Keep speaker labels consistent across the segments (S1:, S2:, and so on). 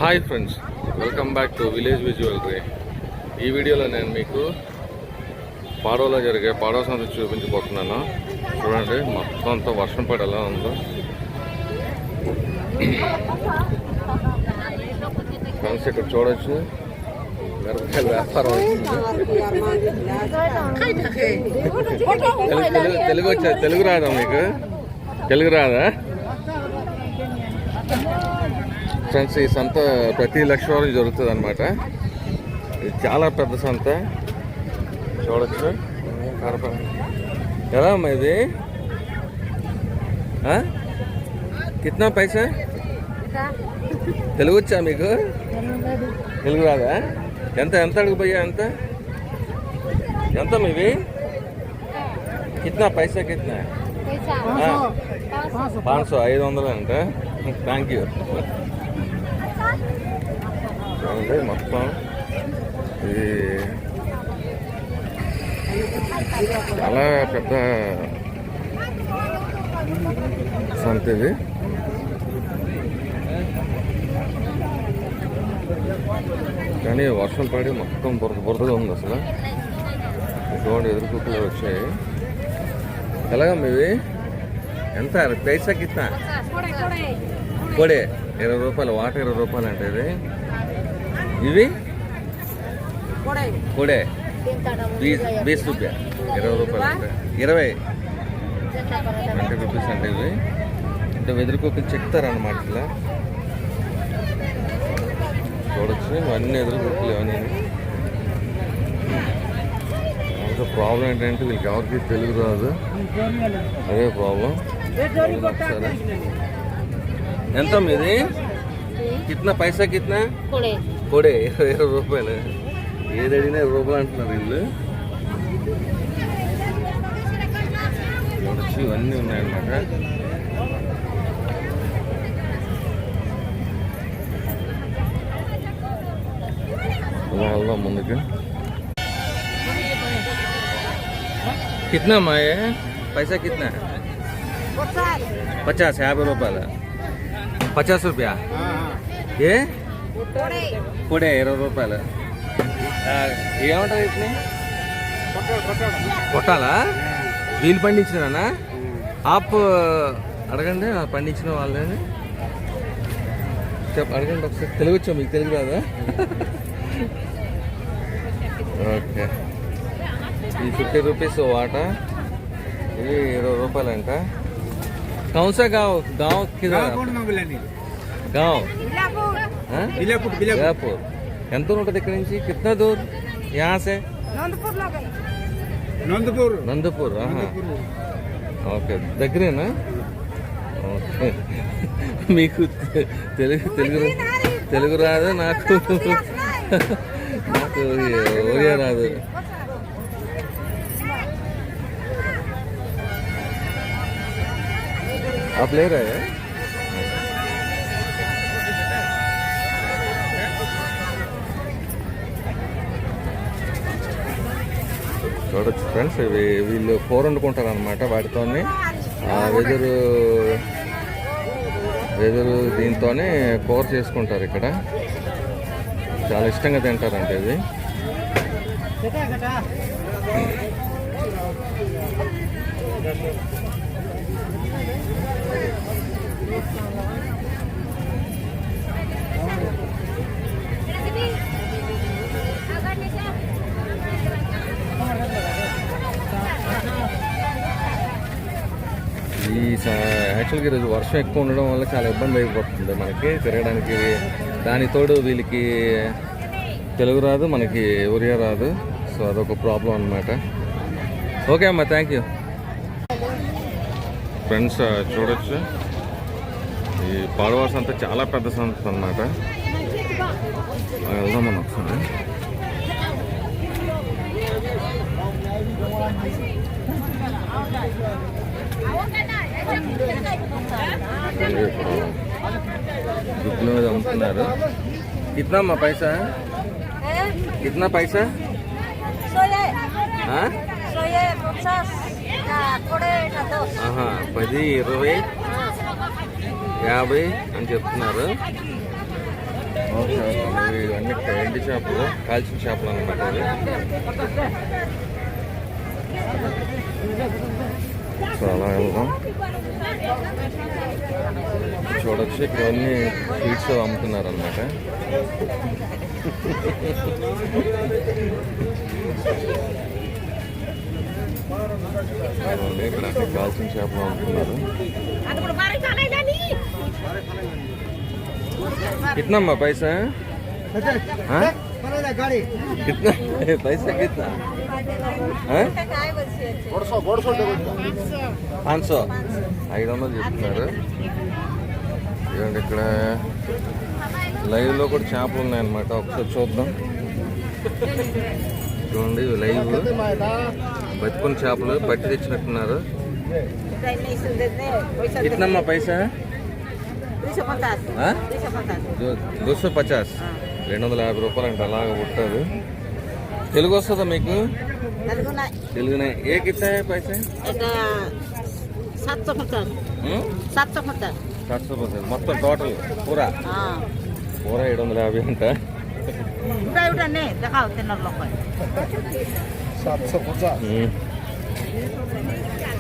S1: Hi friends, welcome back to village visualary. ఈ వీడియోలో నేను మీకు పాడవలో జరిగే పాడవ సంత చూపించబోతున్నాను. చూడండి, మొత్తం అంతా వర్షం పడి ఎలా ఉందో. ఫ్రెండ్స్, ఇక్కడ చూడొచ్చు మిరపకాయల వ్యాపారం తెలుగు వచ్చా? తెలుగు రాదా మీకు? తెలుగు రాదా ఫ్రెండ్స్? ఈ సంత ప్రతి లక్షవారం జరుగుతుంది అనమాట. ఇది చాలా పెద్ద సంత, చూడొచ్చు. ఎలా అమ్మా ఇది? కిतना పైసా? తెలుగు వచ్చా మీకు? తెలుగు రాదా? ఎంత ఎంత అడుగుపోయా? ఎంత మీవి? కిतना పైసా? కిतना? 500. 500 అంట. Thank you. మొత్తం ఇది చాలా పెద్ద సంత ఇది. కానీ వర్షం పడి మొత్తం బురదగా ఉంది అసలు. చూడండి, ఎదురుకుక్కలు వచ్చాయి. ఎలాగమ్మా ఇవి? ఎంత పైసా? కిత్నా? కోడే 20 రూపాయలు. వాట 20 రూపాయలు అంటే ఇది. ఇవి కోడే 20 రూపాయ. 20 రూపాయలు అంటే 20 రూపీస్ అంటే ఇవి. అంటే వెదురుకోకలు చెప్తారన్నమాట. ఇలా చూడొచ్చు, ఇవన్నీ ఎదురుకోకలు. ఇవన్నీ ఇంకా ప్రాబ్లం ఏంటంటే వీళ్ళకి ఎవరికి తెలుగు రాదు, అదే ప్రాబ్లం. సరే, ఎంత మీది? కిतना పైసా? కిतना? కోడే 20 రూపాయలు. ఏది అడిగినా 20 రూపాయలు అంటున్నారు వీళ్ళు. చూడొచ్చు, ఇవన్నీ ఉన్నాయన్నమాట. ఇలా వెళ్దాం ముందుకు. కిतना అమ్మా? పైసా కిतना? 50. 50 రూపాయలు. 50 రూపాయ. ఏ కోడే 20 రూపాయలు. ఏమంటారు వీటిని? కొట్టాలా? వీళ్ళు పండించినా? ఆప్ అడగండి, పండించిన వాళ్ళని అడగండి ఒకసారి. తెలుగు వచ్చా మీకు? తెలుగు రాదా? ఓకే. ఈ 50 రూపీస్ వాట, ఇది 20 రూపాయలు అంట. కౌన్సా గావ్? గావ్ గావ్ బిలాపూర్. ఎంత ఉంటుంది ఇక్కడ నుంచి? కిतना दूर यहाँ से? నందపూర్. ఓకే, దగ్గరేనా? ఓకే. మీకు తెలుగు రాదు, నాకు ఒరియా రాదు. आप ले रहे हैं? చూడొచ్చు ఫ్రెండ్స్, వీళ్ళు కూర వండుకుంటారు అనమాట. వాటితోనే వెదురు దీంతోనే కూర చేసుకుంటారు. ఇక్కడ చాలా ఇష్టంగా తింటారంటే ఇది. యాక్చువల్గా ఈరోజు వర్షం ఎక్కువ ఉండడం వల్ల చాలా ఇబ్బంది అయిపోతుంది మనకి తిరగడానికి. దాని తోడు వీళ్ళకి తెలుగు రాదు, మనకి ఒరియా రాదు. సో అదొక ప్రాబ్లం అనమాట. ఓకే అమ్మా, థ్యాంక్ యూ. ఫ్రెండ్స్, చూడొచ్చు, ఈ పాడవ సంత చాలా పెద్ద సంత అన్నమాట. వెళ్దాం మనం ఒకసారి. గుడ్లు మీద అమ్ముతున్నారు. కిतना అమ్మా పైసా? కిतना పైసా? 10, 20. 50 అని చెప్తున్నారు. ఓకే ఓకే, ఇవన్నీ ఎండి చేపలు, కాల్చిన చేపలు అన్నమాట. సో అలా వెళ్దాం. చూడొచ్చు ఇక్కడ అన్ని స్వీట్స్ అమ్ముతున్నారు అన్నమాట. ఇక్కడ కాల్చిన చేపలు అమ్ముతున్నారు. कितना अम्मा पैसा? कितना पैसा कितना? 500 500 చెప్తున్నారు. ఇదండి ఇక్కడ లైవ్లో కూడా చేపలు ఉన్నాయన్నమాట. ఒకసారి చూద్దాం. చూడండి లైవ్ బతుకున్న చేపలు పట్టి తెచ్చినట్టున్నారు. कितना अम्मा पैसा? 250 250 రూపాయలు అంటే అలాగా పుట్టారు. తెలుగు వస్తుందా మీకు? తెలుగునే. ఏ కిतना है पैसे? 750 మొత్తం టోటల్ పూరా 750 అంట.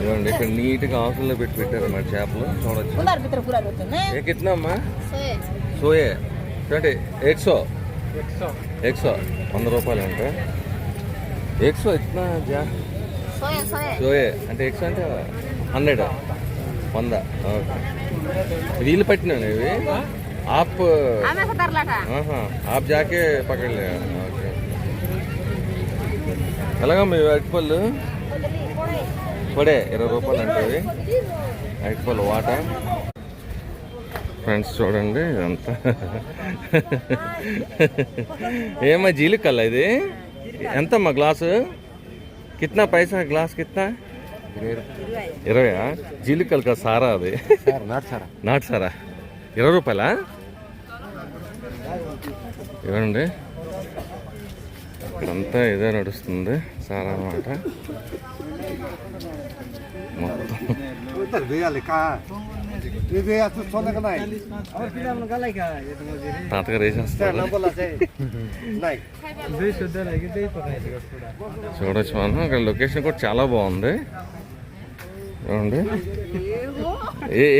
S1: ఇవ్వండి ఇక్కడ నీట్గా ఆకుల్లో పెట్టారు అన్నమాట చేపలు. చూడొచ్చు. ఏ కిतना అమ్మా? 100 అంటే 100 100 రూపాయలు అంట. 100 ఇట్లా సోయే అంటే 100 అంటే 100 100. ఓకే, రీలు పట్టినాను ఇవి. आप आप जाके पकड़ ले. ఓకే, ఎలాగా మీ అరటిపళ్ళు? పొడే 20 రూపాయలు అంటే ఇవి అరటిపళ్ళు వాటర్. ఫ్రెండ్స్ చూడండి ఇదంతా ఏమో జీలికల్ల ఇది. ఎంతమ్మా గ్లాసు? కిतना पैसा గ్లాస్? కిतना? 20. జీలికల్ కా సారా అది? నాటు సారా 20 రూపాయలా? ఇవ్వండి ఇక్కడంతా ఇదే నడుస్తుంది సారా అన్నమాట. మొత్తం తాతగారు వేసేస్తారు. చూడొచ్చు మనం. ఇక్కడ లొకేషన్ కూడా చాలా బాగుంది. చూడండి.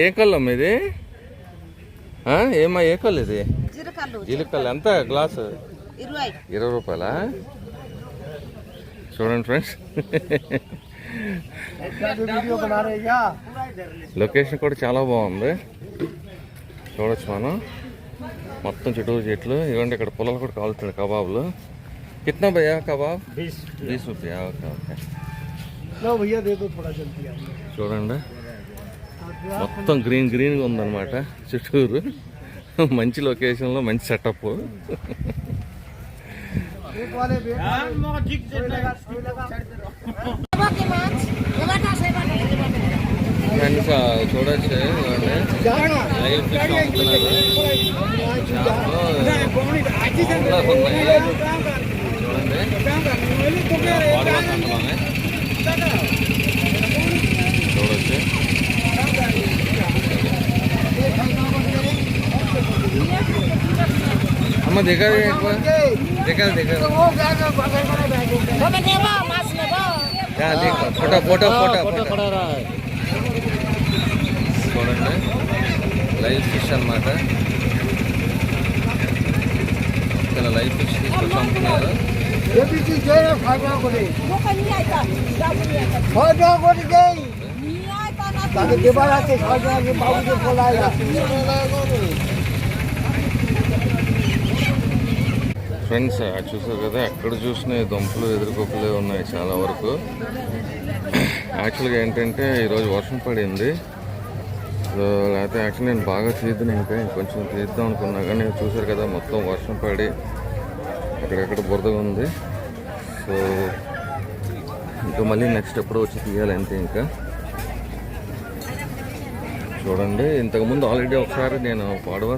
S1: ఏ కళ్ళం ఇది? ఏమా ఏ కళ్ళు ఇది? జీలకల్లు. ఎంత గ్లాసు? 20 రూపాయలా? చూడండి ఫ్రెండ్స్. లొకేషన్ కూడా చాలా బాగుంది. చూడొచ్చు మనం. మొత్తం చుట్టూ చెట్లు. ఇవ్వండి ఇక్కడ పొలాలు కూడా కాలుతున్నాయి కబాబులు. కిतना భయ్యా కబాబ్? 20 రూపాయ. Okay okay. చూడండి మొత్తం గ్రీన్గా ఉందన్నమాట చుట్టూరు. మంచి లొకేషన్లో మంచి సెటప్. ఫ్రెండ్స్ చూడొచ్చు లైవ్ ఫిష్ అమ్ముతున్నారు. చూడొచ్చు. అమ్మ దగ్గర దగ్గర దగ్గర ఫోటో ఫోటో ఫోటో ఫోటో. చూడండి లైవ్ ఫిష్ అన్నమాట. ఇక్కడ లైవ్ ఫిష్ తీసుకొచ్చి అమ్ముతున్నారు. ఫ్రెండ్స్ చూసారు కదా, ఎక్కడ చూసినా దుంపలు ఎదురుకొప్పులే ఉన్నాయి చాలా వరకు. యాక్చువల్గా ఏంటంటే ఈరోజు వర్షం పడింది. సో లేకపోతే యాక్చువల్లీ నేను బాగా తీద్దాను, ఇంకా కొంచెం తీద్దాం అనుకున్నా కానీ చూసారు కదా మొత్తం వర్షం పడి అక్కడెక్కడ బురదగా ఉంది. సో ఇంకా మళ్ళీ నెక్స్ట్ ఎప్పుడో వచ్చి తీయాలి అంతే. ఇంకా చూడండి, ఇంతకుముందు ఆల్రెడీ ఒకసారి నేను పాడవా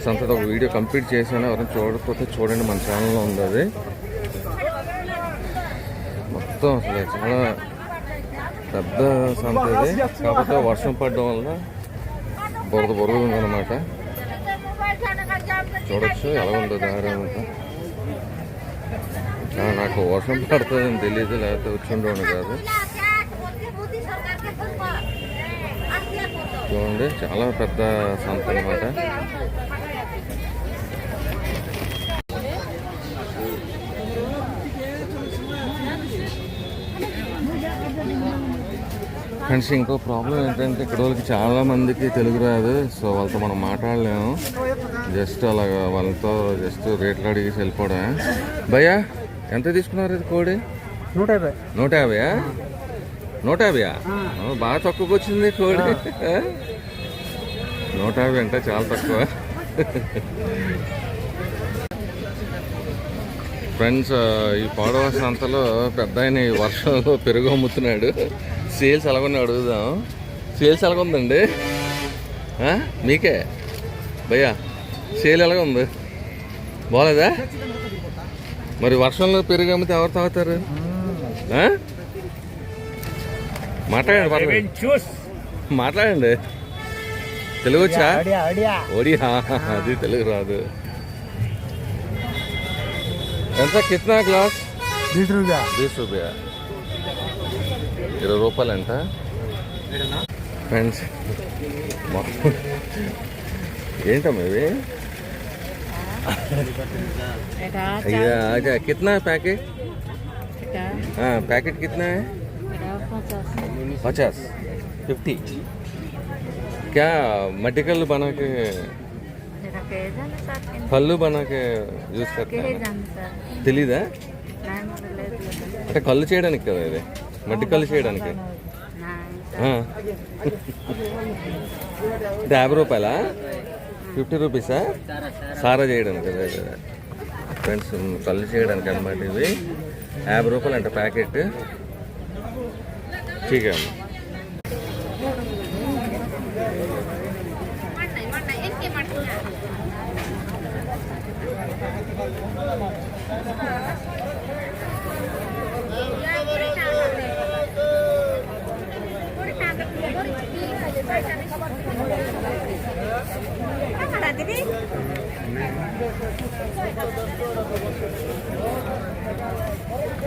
S1: సంతలో ఒక వీడియో కంప్లీట్ చేశాను. ఎవరైనా చూడకపోతే చూడండి, మన ఛానల్లో ఉంది అది. మొత్తం అసలు చాలా పెద్ద సంత ఇది. కాకపోతే వర్షం పడడం వల్ల బురద బురద ఉందన్నమాట. చూడొచ్చు ఎలా ఉందో దారి అంతా. నాకు వర్షం పడుతుందని తెలియదు, లేకపోతే వచ్చి ఉండేవాడు కాదు. చూడండి చాలా పెద్ద సంత అనమాట. ఫ్రెండ్స్ ఇంకో ప్రాబ్లం ఏంటంటే ఇక్కడ వాళ్ళకి చాలా మందికి తెలుగు రాదు. సో వాళ్ళతో మనం మాట్లాడలేము. జస్ట్ అలాగా వాళ్ళతో జస్ట్ రేట్లు అడిగి వెళ్ళిపోవడం. భయ్యా ఎంత తీసుకున్నారు ఇది కోడి?
S2: 150.
S1: 150? 150? బాగా తక్కువకి వచ్చింది కోడి. 150 అంటే చాలా తక్కువ. ఫ్రెండ్స్ ఈ పాడవ సంతలో పెద్ద ఆయన ఈ వర్షంలో పెరుగు అమ్ముతున్నాడు. సేల్స్ ఎలాగొన్నా అడుగుదాం. సేల్స్ ఎలాగుందండి మీకే? భయ్యా సేల్ ఎలాగ ఉంది? బాగలేదా? మరి వర్షంలో పెరుగు అమ్మితే ఎవరు తాగుతారు? మాట్లాడండి, మాట్లాడండి. తెలుగు వచ్చా? ఒడియా, అది తెలుగు రాదు. ఎంత కిतना గ్లాస్?
S2: 20 रुपया.
S1: 20 रुपया. 20 రూపాయలు అంట ఫ్రెండ్స్. ఏంటమ్మా ఇవి? कितना पैकेट? हाँ पैकेट कितना है? 50. 50. क्या मटिकल बना के పళ్ళు బనాకే యూస్ చేస్తాను. తెలీదా? అంటే కళ్ళు చేయడానికి కదా ఇది, మట్టి కళ్ళు చేయడానికి. ఇది 50 రూపాయలా? 50 రూపీసా? సారా చేయడానికి అదే కదా ఫ్రెండ్స్, కళ్ళు చేయడానికి అనమాట. ఇవి 50 రూపాయలు అంట ప్యాకెట్. ठीक है.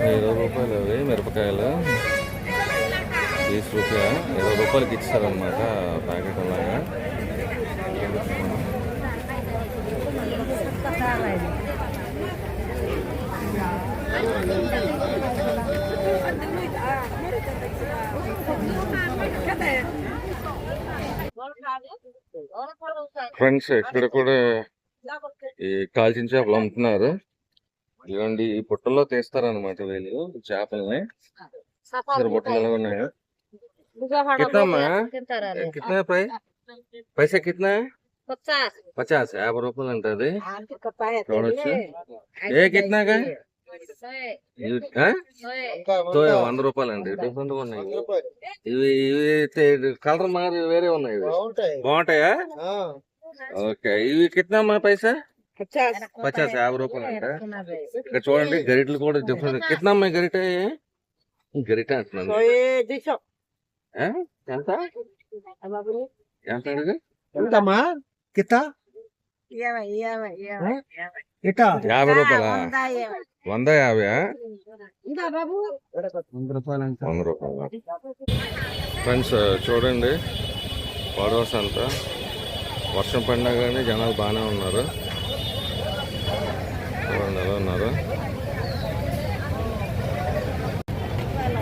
S1: ₹20 అవి మిరపకాయలు. 20 రూపాయ. 20 రూపాయలకి ఇచ్చారనమాట ప్యాకెట్ అలాగా. ఫ్రెండ్స్ ఇక్కడ కూడా ఈ కాల్చిన చేపలు అమ్ముతున్నారు. ఇవ్వండి ఈ పుట్టల్లో తీస్తారనమాట వీళ్ళు చేపల్ని. బుట్టలు ఎలా ఉన్నాయో. कितना कितना पैसा कितना है? 50. 50 రూపాయలు అంటది. చూడొచ్చు. ఏ కిतना का? 100 రూపాయలు అండి. డిఫరెంట్ గా ఉన్నాయి ఇవి. ఇవి కలర్ మారి వేరే ఉన్నాయి. బాగుంటాయా? ఓకే. ఇవి కిतना పైసా? 50. 50 రూపాయలు అంట. ఇక్కడ చూడండి గరిటలు కూడా డిఫరెంట్. కిतना గరిట? గరిట అంటున్నాను. ఎంత ఎంత అడుగు?
S2: ఎంతమ్మా కితా?
S1: 50 రూపాయలా? 150? 100 రూపాయలు. ఫ్రెండ్స్ చూడండి పడవస్ అంతా వర్షం పడినా కానీ జనాలు బాగానే ఉన్నారు. చూడండి ఎలా ఉన్నారు.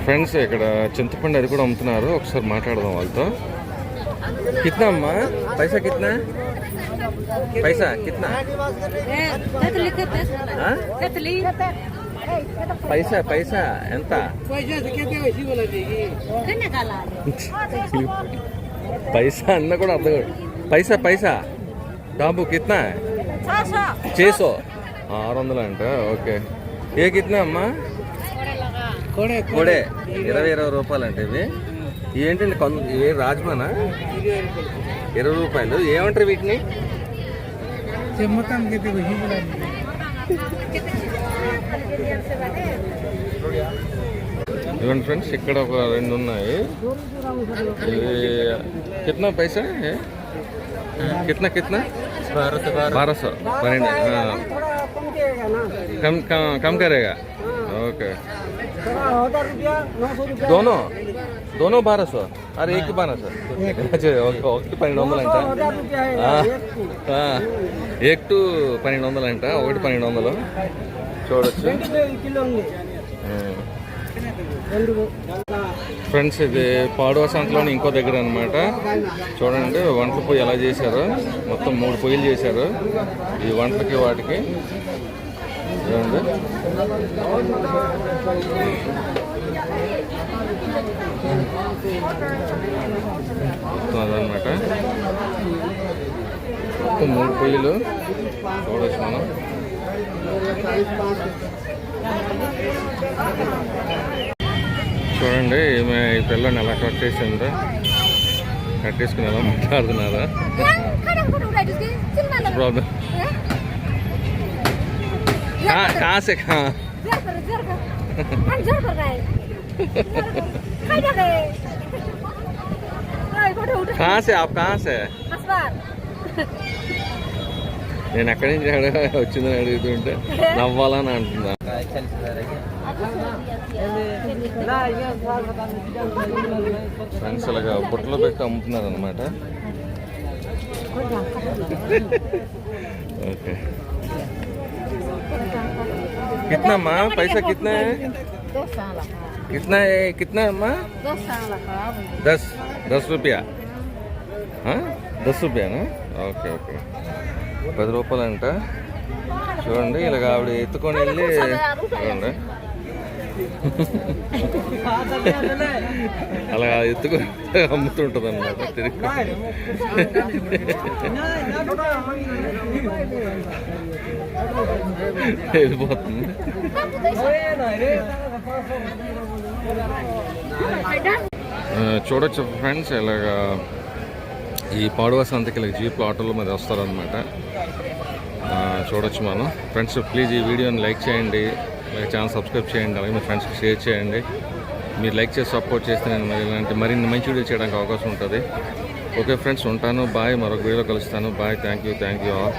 S1: ఫ్రెండ్స్ ఇక్కడ చింతపండు అది కూడా అమ్ముతున్నారు. ఒకసారి మాట్లాడదాం వాళ్ళతో. కిतना అమ్మా? పైసా కిतना? పైసా కిतना? పైసా పైసా ఎంత? పైసా అన్న కూడా అర్థం కాదు. పైసా పైసా బాబు కిतना? 600. 600 అంట. ఓకే. ఏ కిतना అమ్మా? కోడే 20 రూపాయలు అంటే ఇవి. ఏంటండి ఇవి రాజ్మానా? 20 రూపాయలు. ఏమంటారు వీటిని? ఇవ్వండి ఫ్రెండ్స్ ఇక్కడ ఒక 2 ఉన్నాయి. ఇవి కిतना పైసా? कितना कितना 1200 12 कम करेगा ओके दोनों दोनों 1200 अरे एक 1200 अच्छा ओके ఒకటి 1200 అంట एक टू 1200 అంట ఒకటి 1200 చూడొచ్చు ఫ్రెండ్స్ ఇది పాడువ సంతలోని ఇంకో దగ్గర అనమాట చూడండి వంటల పొయ్యి ఎలా చేశారు మొత్తం 3 పొయ్యిలు చేశారు ఈ వంటలకి వాటికి చూడండి అదనమాట మొత్తం 3 పొయ్యిలు చూడొచ్చు మనం చూడండి ఈమె ఈ పిల్లని ఎలా కట్టేసిందో కట్టేసుకుని ఎలా మాట్లాడుతున్నారా ప్రాబ్లం कहाँ से कहाँ कहाँ से आप कहाँ से నేను ఎక్కడి నుంచి వచ్చిందని అడుగుతుంటే నవ్వాలని అంటున్నా ఫ్రెండ్స్ ఇలాగా బుట్టలో పెట్టి అమ్ముతున్నారు అనమాట ఓకే कितना अम्मा पैसा कितना है कितना है अम्मा 10 रुपया 10 रुपया ना ఓకే ఓకే 10 రూపాయలు అంట చూడండి ఇలాగ ఆవిడ ఎత్తుకొని వెళ్ళి చూడండి అలా ఎత్తుకొని అమ్ముతుంటుంది అన్నమాట తిరిగి వెళ్ళిపోతుంది చూడొచ్చు ఫ్రెండ్స్ ఇలాగా ఈ పాడువ సంతకి ఇలా జీప్ ఆటోల మీద వస్తారనమాట చూడొచ్చు మనం ఫ్రెండ్స్ ప్లీజ్ ఈ వీడియోని లైక్ చేయండి ఛానల్ సబ్స్క్రైబ్ చేయండి అలాగే మీ ఫ్రెండ్స్కి షేర్ చేయండి మీరు లైక్ చేసి సపోర్ట్ చేస్తే నేను మరి ఇలాంటి మరిన్ని మంచి వీడియో చేయడానికి అవకాశం ఉంటుంది ఓకే ఫ్రెండ్స్ ఉంటాను బాయ్ మరొక వీడియోలో కలుస్తాను బాయ్ థ్యాంక్ యూ ఆల్